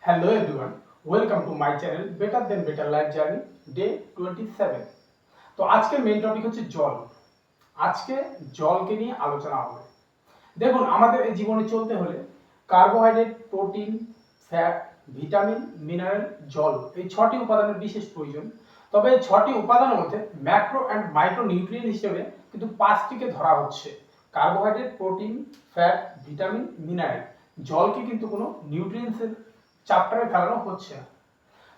Hello everyone, welcome to my channel Better Than Better Life Journey Day 27। তো আজকের main topic হচ্ছে জল। আজকে জলকে নিয়ে আলোচনা হবে। দেখুন, আমাদের এই জীবনে চলতে হলে carbohydrate, protein, fat, vitamin, mineral, জল এই 6টি উপাদানের বিশেষ প্রয়োজন। তবে এই 6টি উপাদানের মধ্যে ম্যাক্রো অ্যান্ড মাইক্রো নিউট্রিয়েন্ট হিসেবে কিন্তু 5টিকে ধরা হচ্ছে। Carbohydrate, protein, fat, vitamin, mineral. জলকে কিন্তু কোনো নিউট্রিয়েন্টসের চ্যাপ্টারে ফেলানো হচ্ছে না।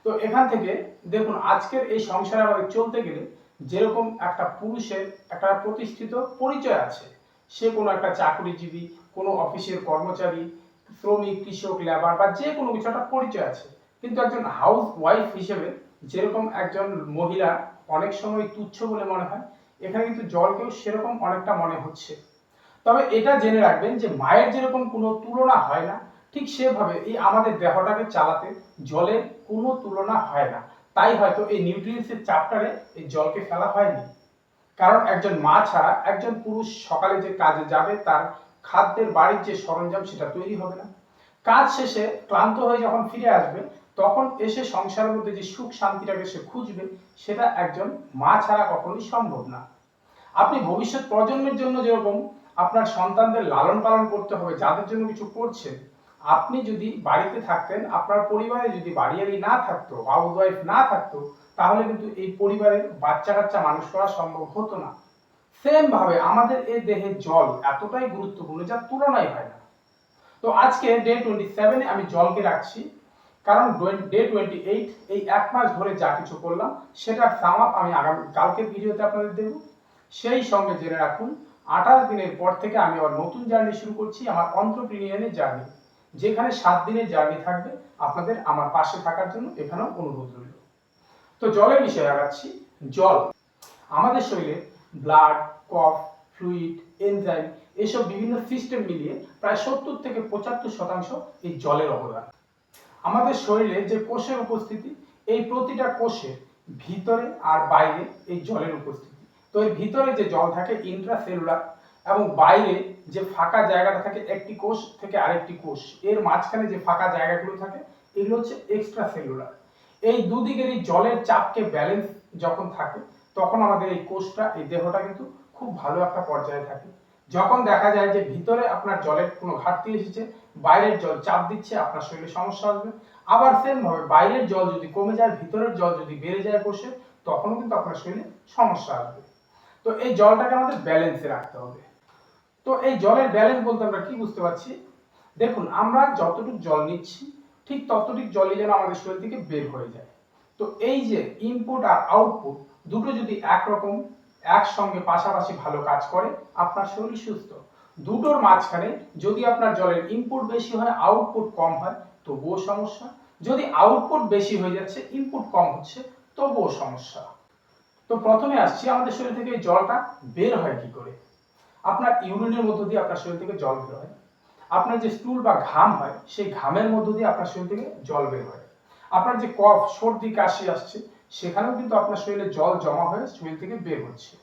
তো এখান থেকে দেখুন, আজকের এই সংসারে আমাদের চলতে গেলে যেরকম একটা পুরুষের একটা প্রতিষ্ঠিত পরিচয় আছে, সে কোনো একটা চাকরিজীবী, কোনো অফিসের কর্মচারী, শ্রমিক, কৃষক, লেবার বা যে কোনো কিছু একটা পরিচয় আছে। কিন্তু একজন হাউস ওয়াইফ হিসেবে যেরকম একজন মহিলা অনেক সময় তুচ্ছ বলে মনে হয়, এখানে কিন্তু জলকেও সেরকম অনেকটা মনে হচ্ছে। তবে এটা জেনে রাখবেন যে মায়ের যেরকম কোনো তুলনা হয় না, ঠিক সেভাবে এই আমাদের দেহটাকে চালাতে জলের কোনো তুলনা হয় না। তাই হয়তো এই নিউট্রিয়েন্টসের চ্যাপ্টারে এই জলকে ফেলা হয়নি। কারণ একজন মা ছাড়া একজন পুরুষ সকালে যে কাজে যাবে, তার খাদ্যের বাড়ির যে সরঞ্জাম সেটা তৈরি হবে না। কাজ শেষে ক্লান্ত হয়ে যখন ফিরে আসবে, তখন এসে সংসারের মধ্যে যে সুখ শান্তিটাকে সে খুঁজবে, সেটা একজন মা ছাড়া কখনোই সম্ভব না। আপনি ভবিষ্যৎ প্রজন্মের জন্য যেরকম আপনার সন্তানদের লালন পালন করতে হবে, যাদের জন্য কিছু করছেন, আপনি যদি বাড়িতে থাকতেন, আপনার পরিবারে যদি বাড়িয়ালি না থাকতো, হাউস ওয়াইফ না থাকতো, তাহলে কিন্তু এই পরিবারের বাচ্চা কাচ্চা মানুষ করা সম্ভব হতো না। সেম ভাবে আমাদের এই দেহে জল এতটাই গুরুত্বপূর্ণ, যার তুলনাই হয় না। তো আজকে ডে 27 আমি জলকে রাখছি, কারণ ডে 28 এই এক মাস ধরে যা কিছু করলাম সেটার সাম আপ আমি আগামী কালকের ভিডিওতে আপনাদের দেব। সেই সঙ্গে জেনে রাখুন, 28 দিনের পর থেকে আমি আবার নতুন জার্নি শুরু করছি, আমার অন্ত্রপ্রিনিয়নের জার্নি, যেখানে 7 দিনের জার্নি থাকবে। আপনাদের আমার পাশে থাকার জন্য এখানেও অনুরোধ রইল। তো জলের বিষয়ে আগাচ্ছি। জল আমাদের শরীরে ব্লাড, কফ, ফ্লুইড, এনজাইম এসব বিভিন্ন সিস্টেম মিলিয়ে প্রায় 70 থেকে 75% এই জলের অবদান। আমাদের শরীরে যে কোষের উপস্থিতি, এই প্রতিটা কোষের ভিতরে আর বাইরে এই জলের উপস্থিতি। তো এর ভিতরে যে জল থাকে ইন্ট্রাসেলুলার, এবং বাইরে যে ফাঁকা জায়গাটা থাকে একটি কোষ থেকে আরেকটি কোষ, এর মাঝখানে যে ফাঁকা জায়গাগুলো থাকে, এগুলো হচ্ছে এক্সট্রা সেলুলার। এই দুদিকেরই জলের চাপকে ব্যালেন্স যখন থাকে, তখন আমাদের এই কোষটা, এই দেহটা কিন্তু খুব ভালো একটা পর্যায়ে থাকে। যখন দেখা যায় যে ভিতরে আপনার জলের কোনো ঘাটতি এসেছে, বাইরের জল চাপ দিচ্ছে, আপনার শরীরে সমস্যা আসবে। আবার সেম ভাবে বাইরের জল যদি কমে যায়, ভিতরের জল যদি বেড়ে যায় কোষে, তখনও কিন্তু আপনার শরীরে সমস্যা আসবে। তো এই জলটাকে আমাদের ব্যালেন্সে রাখতে হবে। তো এই জলের ব্যালেন্স বলতে আমরা কি বুঝতে পারছি? দেখুন, আমরা যতটুকু জল নিচ্ছি, ঠিক ততটুকু জলই যেন আমাদের শরীর থেকে বের হয়ে যায়। তো এই যে ইনপুট আর আউটপুট দুটো যদি একরকম একসঙ্গে পাশাপাশি ভালো কাজ করে, আপনার শরীর সুস্থ। দুটোর মাঝখানে যদি আপনার জলের ইনপুট বেশি হয়, আউটপুট কম হয়, তবুও সমস্যা। যদি আউটপুট বেশি হয়ে যাচ্ছে, ইনপুট কম হচ্ছে, তবুও সমস্যা। তো প্রথমে আসছি, আমাদের শরীর থেকে জলটা বের হয় কি করে। আপনার ইউরিনের মধ্য দিয়ে আপনার শরীর থেকে জল বের হয়। আপনার যে স্টুল বা ঘাম হয়, সেই ঘামের মধ্য দিয়ে আপনার শরীর থেকে জল বের হয়। আপনার যে কফ, সর্দি, কাশি আসছে, সেখানেও কিন্তু আপনার শরীরে জল জমা হয়ে শরীর থেকে বের হচ্ছে।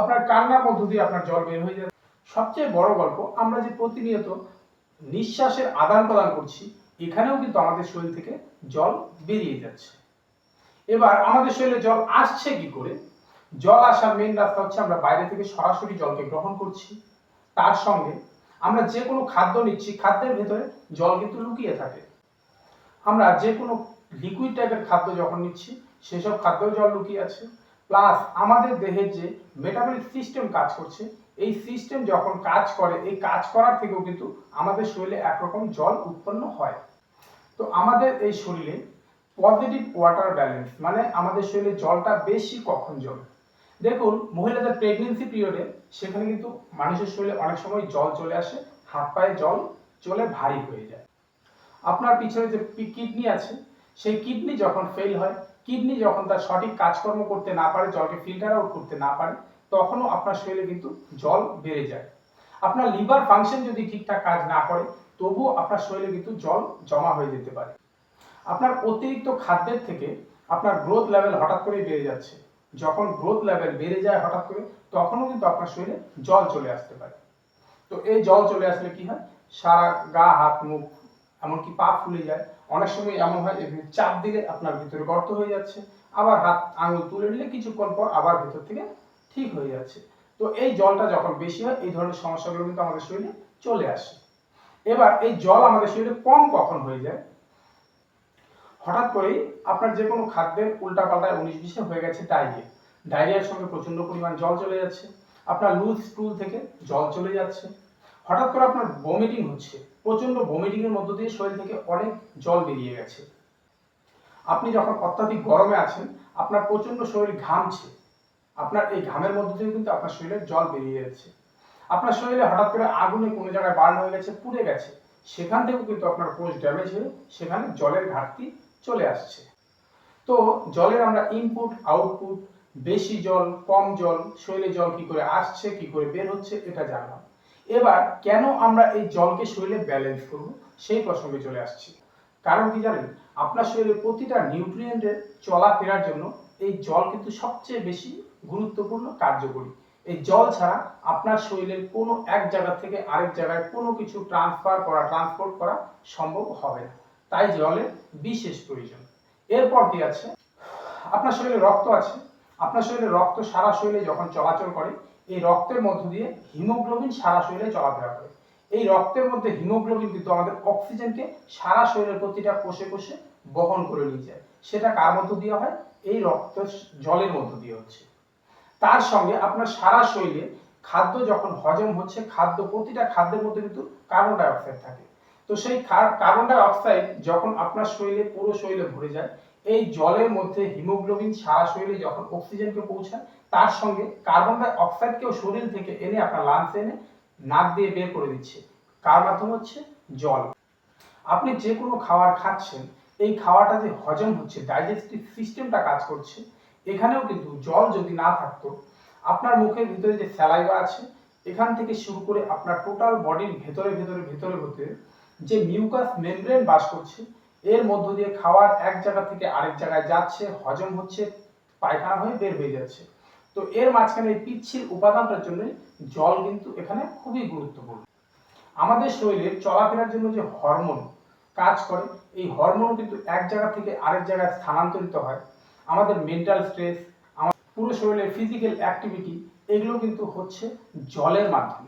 আপনার কান্নার মধ্য দিয়ে আপনার জল বের হয়ে যাচ্ছে। সবচেয়ে বড় গল্প, আমরা যে প্রতিনিয়ত নিঃশ্বাসের আদান প্রদান করছি, এখানেও কিন্তু আমাদের শরীর থেকে জল বেরিয়ে যাচ্ছে। এবার আমাদের শরীরে জল আসছে কি করে? জল আসার মেইন রাস্তা হচ্ছে, আমরা বাইরে থেকে সরাসরি জলকে গ্রহণ করছি। তার সঙ্গে আমরা যে কোনো খাদ্য নিচ্ছি, খাদ্যের ভেতরে জল কিন্তু লুকিয়ে থাকে। আমরা যে কোনো লিকুইড টাইপের খাদ্য যখন নিচ্ছি, সেসব খাদ্যেও জল লুকিয়ে আছে। প্লাস আমাদের দেহের যে মেটাবলিক সিস্টেম কাজ করছে, এই সিস্টেম যখন কাজ করে, এই কাজ করার থেকেও কিন্তু আমাদের শরীরে একরকম জল উৎপন্ন হয়। তো আমাদের এই শরীরে পজিটিভ ওয়াটার ব্যালেন্স মানে আমাদের শরীরে জলটা বেশি কখন জমে। দেখুন, মহিলাদের প্রেগনেন্সি পিরিয়ডে সেখানে কিন্তু মানুষের শরীরে অনেক সময় জল চলে আসে, হাত পায়ে জল চলে ভারী হয়ে যায়। আপনার পিছনে যে কিডনি আছে, সেই কিডনি যখন ফেল হয়, কিডনি যখন তার সঠিক কাজকর্ম করতে না পারে, জলকে ফিল্টার আউট করতে না পারে, তখনও আপনার শরীরে কিন্তু জল বেড়ে যায়। আপনার লিভার ফাংশন যদি ঠিকঠাক কাজ না করে, তবুও আপনার শরীরে কিন্তু জল জমা হয়ে যেতে পারে। আপনার অতিরিক্ত খাদ্যের থেকে আপনার গ্রোথ লেভেল হঠাৎ করে বেড়ে যাচ্ছে। যখন গ্রোথ লেভেল বেড়ে যায় হঠাৎ করে, তখনও কিন্তু আপনার শরীরে জল চলে আসতে পারে। তো এই জল চলে আসলে কি হয়? সারা গা, হাত, মুখ এমনকি পা ফুলে যায়। অনেক সময় এমন হয় চাপ দিলে আপনার ভিতরে গর্ত হয়ে যাচ্ছে, আবার হাত আঙুল তুলে নিলে কিছুক্ষণ পর আবার ভিতর থেকে ঠিক হয়ে যাচ্ছে। তো এই জলটা যখন বেশি হয় এই ধরনের সমস্যাগুলো কিন্তু আমাদের শরীরে চলে আসে। এবার এই জল আমাদের শরীরে কম কখন হয়ে যায়? হঠাৎ করেই আপনার যে কোনো খাদ্যের উল্টাপাল্টায় 19-20 হয়ে গেছে ডায়রিয়া, ডায়রিয়ার সঙ্গে প্রচন্ড পরিমাণ জল চলে যাচ্ছে, আপনার লুজ স্টুল থেকে জল চলে যাচ্ছে, হঠাৎ করে আপনার বমিটিং হচ্ছে, প্রচন্ড বমিটিং এর মধ্য দিয়ে শরীর থেকে অনেক জল বেরিয়ে গেছে, আপনি যখন অত্যাধিক গরমে আছেন আপনার প্রচন্ড শরীর ঘামছে, আপনার এই ঘামের মধ্য দিয়ে কিন্তু আপনার শরীরে জল বেরিয়ে যাচ্ছে, আপনার শরীরে হঠাৎ করে আগুনে কোনো জায়গায় বার্ন হয়ে গেছে, পুড়ে গেছে, সেখান থেকেও কিন্তু আপনার কোষ ড্যামেজ হয়ে সেখানে জলের ঘাটতি চলে আসছে। তো জলের আমরা ইনপুট আউটপুট, বেশি জল কম জল, শরীরে জল কি করে আসছে কি করে বের হচ্ছে এটা জানলাম। এবার কেন আমরা এই জলকে শরীরে ব্যালেন্স করব সেই প্রসঙ্গে চলে আসছি। কারণ কি জানেন, আপনার শরীরে প্রতিটা নিউট্রিয়েন্টের চলাফেরার জন্য এই জল কিন্তু সবচেয়ে বেশি গুরুত্বপূর্ণ কার্যকরী। এই জল ছাড়া আপনার শরীরের কোনো এক জায়গা থেকে আরেক জায়গায় কোনো কিছু ট্রান্সপোর্ট করা সম্ভব হবে না, তাই জলের বিশেষ প্রয়োজন। এরপর কি আছে, আপনার শরীরে রক্ত আছে, আপনার শরীরে রক্ত সারা শরীরে যখন চলাচল করে এই রক্তের মধ্য দিয়ে হিমোগ্লোবিন সারা শরীরে চলাফেরা করে। এই রক্তের মধ্যে হিমোগ্লোবিন কিন্তু আমাদের অক্সিজেনকে সারা শরীরের প্রতিটা কোষে কোষে বহন করে নিয়ে যায়। সেটা কার মধ্য দিয়ে হয়? এই রক্ত জলের মধ্য দিয়ে হচ্ছে। তার সঙ্গে আপনার সারা শরীরে খাদ্য যখন হজম হচ্ছে, প্রতিটা খাদ্যের মধ্যে কিন্তু কার্বন ডাই অক্সাইড থাকে। তো সেই কার্বন ডাই অক্সাইড যখন আপনার শরীরে পুরো শরীরে ভরে যায়, এই জলের মধ্যে হিমোগ্লোবিন সারা শরীরে যখন অক্সিজেনকে পৌঁছায়, তার সঙ্গে কার্বন ডাই অক্সাইডকেও শরীর থেকে এনে আপনার লাংসে এনে নাক দিয়ে বের করে দিচ্ছে। কার মাধ্যমে হচ্ছে? জল। আপনি যে কোনো খাবার খাচ্ছেন, এই খাওয়াটা যে হজম হচ্ছে, ডাইজেস্টিভ সিস্টেমটা কাজ করছে, এখানেও কিন্তু জল যদি না থাকতো আপনার মুখের ভিতরে যে স্যালাইভা আছে এখান থেকে শুরু করে আপনার টোটাল বডির ভেতরে ভেতরে ভেতরে ভেতরে যে মিউকাস মেমব্রেন বাস করছে, এর মধ্য দিয়ে খাওয়ার এক জায়গা থেকে আরেক জায়গায় যাচ্ছে, হজম হচ্ছে, পায়খানা হয়ে বের হয়ে যাচ্ছে। তো এর মাঝখানে এই পিচ্ছিল উপাদানটার জন্য জল কিন্তু এখানে খুবই গুরুত্বপূর্ণ। আমাদের শরীরের চলাফেরার জন্য যে হরমোন কাজ করে, এই হরমোন কিন্তু এক জায়গা থেকে আরেক জায়গায় স্থানান্তরিত হয়। আমাদের মেন্টাল স্ট্রেস, আমাদের পুরো শরীরের ফিজিক্যাল অ্যাক্টিভিটি, এগুলো কিন্তু হচ্ছে জলের মাধ্যমে।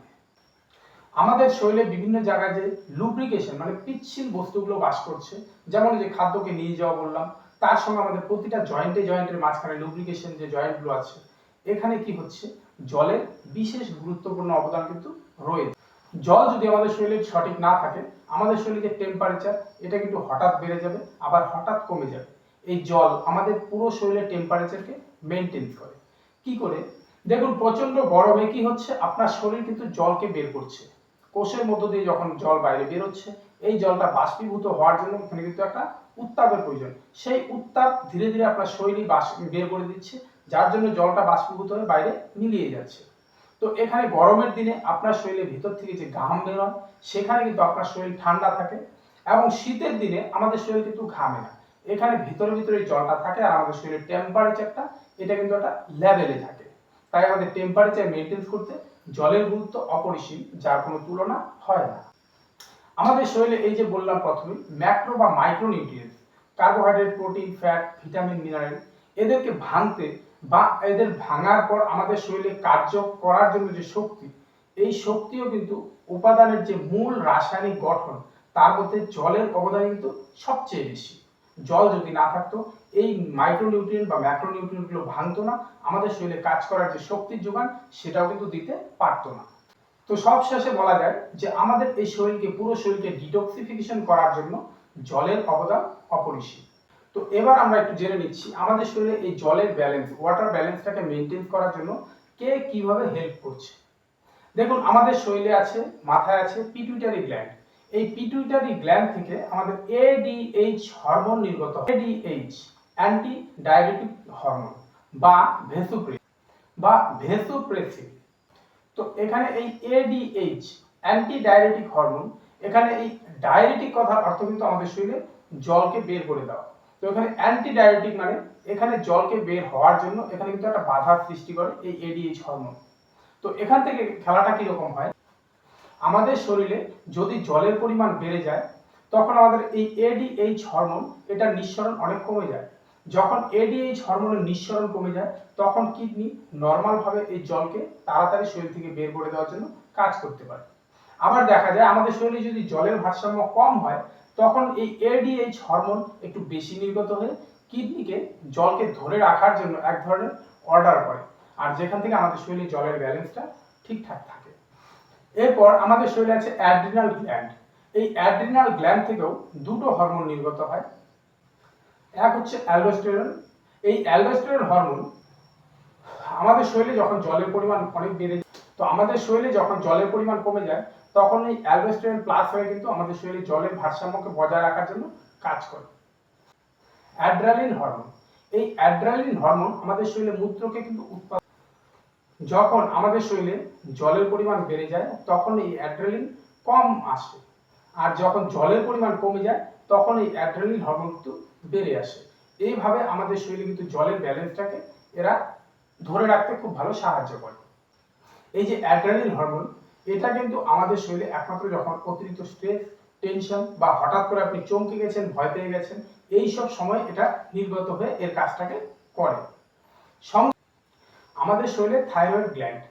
আমাদের শরীরে বিভিন্ন জায়গায় যে লুব্রিকেশন মানে পিচ্ছিল বস্তুগুলো বাস করছে, যেমন যে খাদ্যকে নিয়ে যাওয়া বললাম, তার সঙ্গে আমাদের প্রতিটা জয়েন্টের মাঝখানে লুব্রিকেশন যে জয়েন্টগুলো আছে, এখানে কি হচ্ছে? জলের বিশেষ গুরুত্বপূর্ণ অবদান কিন্তু রয়েছে। জল যদি আমাদের শরীরে সঠিক না থাকে, আমাদের শরীরে যে টেম্পারেচার এটা কিন্তু হঠাৎ বেড়ে যাবে, আবার হঠাৎ কমে যাবে। এই জল আমাদের পুরো শরীরের টেম্পারেচারকে মেনটেন করে। কি করে? দেখুন, প্রচন্ড গরমে কি হচ্ছে, আপনার শরীর কিন্তু জলকে বের করছে, কোষের মধ্য দিয়ে যখন জল বাইরে বের হচ্ছে, এই জলটা বাষ্পীভূত হওয়ার জন্য এখানে কিন্তু একটা উত্তাপের প্রয়োজন। সেই উত্তাপ ধীরে ধীরে আপনার শরীরই বের করে দিচ্ছে, যার জন্য জলটা বাষ্পীভূত হয়ে বাইরে মিলিয়ে যাচ্ছে। তো এখানে গরমের দিনে আপনার শরীরের ভিতর থেকে যে ঘাম বের হয়, সেখানে কিন্তু আপনার শরীর ঠান্ডা থাকে, এবং শীতের দিনে আমাদের শরীর কিন্তু ঘামে না, এখানে ভিতরে ভিতরে জলটা থাকে, আর আমাদের শরীরের টেম্পারেচারটা এটা কিন্তু একটা লেভেলে থাকে। তাই আমাদের টেম্পারেচার মেনটেন করতে জলের গুরুত্ব অপরিসীম, যার কোনো তুলনা হয় না। আমাদের শরীরে এই যে বললাম প্রথমে ম্যাক্রো বা micro nutrients, carbohydrate, protein, fat, vitamin, mineral, এদেরকে ভাঙতে বা এদের ভাঙার পর আমাদের শরীরে কার্য করার জন্য যে শক্তি, এই শক্তিও কিন্তু উপাদানের যে মূল রাসায়নিক গঠন, তার মধ্যে জলের অবদান কিন্তু সবচেয়ে বেশি। জল যদি না থাকতো, এই মাইক্রোনিউট্রিয়েন্ট বা ম্যাক্রোনিউট্রিয়েন্ট গুলো ভাঙতো না, আমাদের শরীরে কাজ করার যে শক্তির যোগান সেটাও কিন্তু দিতে পারতো না। তো সব শেষে বলা যায় যে আমাদের এই পুরো শরীরকে ডিটক্সিফিকেশন করার জন্য জলের অবদান অপরিসীম। তো এবার আমরা একটু জেনে নিচ্ছি আমাদের শরীরে এই জলের ব্যালেন্স, ওয়াটার ব্যালেন্সটাকে মেনটেন করার জন্য কে কিভাবে হেল্প করছে। দেখুন, আমাদের শরীরে আছে, মাথায় আছে পিটুইটারি গ্ল্যান্ড। এই পিটুইটারি গ্ল্যান্ড থেকে আমাদের এডিএইচ হরমোন নির্গত হয়। এডিএইচ অ্যান্টি ডায়াবেটিক হরমোন বা ভেসোপ্রেসিন। তো এখানে এই এডিএইচ অ্যান্টি ডায়াবেটিক হরমোন, এখানে এই ডায়াবেটিক কথার অর্থ কিন্তু আমাদের শরীরে জলকে বের করে দেওয়া। তো এখানে অ্যান্টি ডায়াবেটিক মানে এখানে জলকে বের হওয়ার জন্য এখানে কিন্তু একটা বাধার সৃষ্টি করে এই এডিএইচ হরমোন। তো এখান থেকে খেলাটা কিরকম হয়, আমাদের শরীরে যদি জলের পরিমাণ বেড়ে যায়, তখন আমাদের এই এডিএইচ হরমোন এটার নিঃসরণ অনেক কমে যায়। যখন এডিএইচ হরমোনের নিঃসরণ কমে যায় তখন কিডনি নর্মালভাবে এই জলকে তাড়াতাড়ি শরীর থেকে বের করে দেওয়ার জন্য কাজ করতে পারে। আবার দেখা যায় আমাদের শরীরে যদি জলের ভারসাম্য কম হয় তখন এই এডিএইচ হরমোন একটু বেশি নির্গত হয়ে কিডনিকে জলকে ধরে রাখার জন্য এক ধরনের অর্ডার করে, আর যেখান থেকে আমাদের শরীরে জলের ব্যালেন্সটা ঠিকঠাক থাকে। এরপর আমাদের শরীরে আছে অ্যাড্রিনাল গ্ল্যান্ড। এই অ্যাড্রিনাল গ্ল্যান্ড থেকেও দুটো হরমোন নির্গত হয়। এক হচ্ছে অ্যালডোস্টেরন। এই অ্যালডোস্টেরন হরমোন আমাদের শরীরে যখন জলের পরিমাণ অনেক বেড়ে যায়, তো আমাদের শরীরে যখন জলের পরিমাণ কমে যায় তখন এই অ্যালডোস্টেরন প্লাস হয়ে কিন্তু আমাদের শরীরে জলের ভারসাম্যকে বজায় রাখার জন্য কাজ করে। অ্যাড্রালিন হরমোন। এই অ্যাড্রালিন হরমোন আমাদের শরীরে মূত্রকে কিন্তু উৎপাদন, যখন আমাদের শরীরে জলের পরিমাণ বেড়ে যায় তখন এই অ্যাড্রালিন কম আসে, আর যখন জলের পরিমাণ কমে যায় তখন এই অ্যাড্রালিন হরমোন কিন্তু বেড়ে আসে। এইভাবে আমাদের শরীরে কিন্তু জলের ব্যালেন্সটাকে এরা ধরে রাখতে খুব ভালো সাহায্য করে। এই যে অ্যাড্রালিন হরমোন এটা কিন্তু আমাদের শরীরে একমাত্র যখন অতিরিক্ত স্ট্রেস, টেনশন বা হঠাৎ করে আপনি চমকে গেছেন, ভয় পেয়ে গেছেন, এই সব সময় এটা নির্গত হয়ে এর কাজটাকে করে। আমাদের শরীরে থাইরয়েড গ্ল্যান্ড।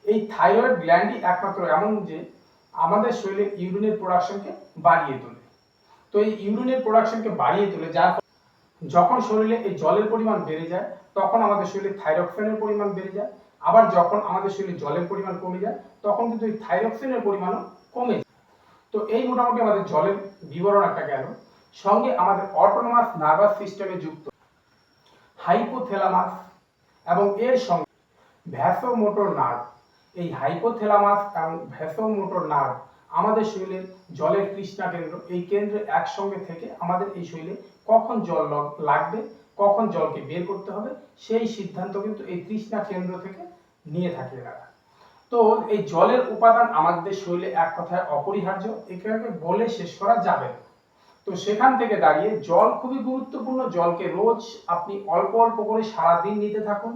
এই থাইরয়েড গ্ল্যান্ডই একমাত্র এমন যে আমাদের শরীরে ইউরিনের প্রোডাকশনকে বাড়িয়ে তোলে। তো এই ইউরিনের প্রোডাকশনকে বাড়িয়ে তোলে, যার যখন শরীরে এই জলের পরিমাণ বেড়ে যায় তখন আমাদের শরীরে থাইরক্সিনের পরিমাণ বেড়ে যায়। আবার যখন আমাদের শরীরে জলের পরিমাণ কমে যায় তখন কিন্তু এই থাইরক্সিনের পরিমাণও কমে যায়। তো এই মোটামুটি আমাদের জলের বিবরণ একটা গেল। সঙ্গে আমাদের অটোনমাস নার্ভাস সিস্টেমে যুক্ত হাইপোথ্যালামাস এবং এর সঙ্গে ভ্যাসোমোটর নার্ভ। এই হাইপোথ্যালামাস এবং ভ্যাসোমোটর নার্ভ আমাদের শরীরের জলের তৃষ্ণা কেন্দ্র। এই কেন্দ্রে একসঙ্গে থেকে আমাদের এই শরীরে কখন জল লাগবে, কখন জলকে বের করতে হবে সেই সিদ্ধান্ত কিন্তু এই তৃষ্ণা কেন্দ্র থেকে নিয়ে থাকে এরা। তো এই জলের উপাদান আমাদের শরীরে এক কথায় অপরিহার্য, এটাকে বলে শেষ করা যাবে না। তো সেখান থেকে দাঁড়িয়ে জল খুবই গুরুত্বপূর্ণ। জলকে রোজ আপনি অল্প অল্প করে সারাদিন নিতে থাকুন।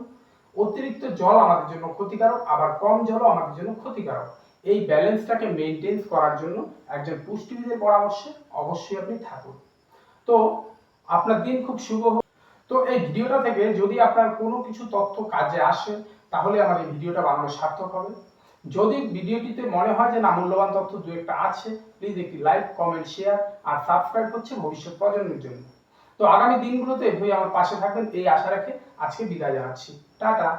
অতিরিক্ত জল আমাদের জন্য ক্ষতিকারক, আবার কম জলও আমাদের জন্য ক্ষতিকারক। এই ব্যালেন্সটাকে মেনটেন করার জন্য একজন পুষ্টিবিদের পরামর্শে অবশ্যই আপনি থাকুন। তো আপনার দিন খুব শুভ হোক। তো এই ভিডিওটা থেকে যদি আপনার কোনো কিছু তথ্য কাজে আসে তাহলে আমার এই ভিডিওটা বানানো সার্থক হবে। যদি ভিডিওটিতে মনে হয় যে না, মূল্যবান তথ্য দু একটা আছে, প্লিজ একটি লাইক, কমেন্ট, শেয়ার আর সাবস্ক্রাইব হচ্ছে ভবিষ্যৎ প্রজন্মের জন্য। তো আগামী দিনগুলোতে এভাবেই আমার পাশে থাকবেন এই আশা রেখে আজকে বিদায় জানাচ্ছি। টাটা।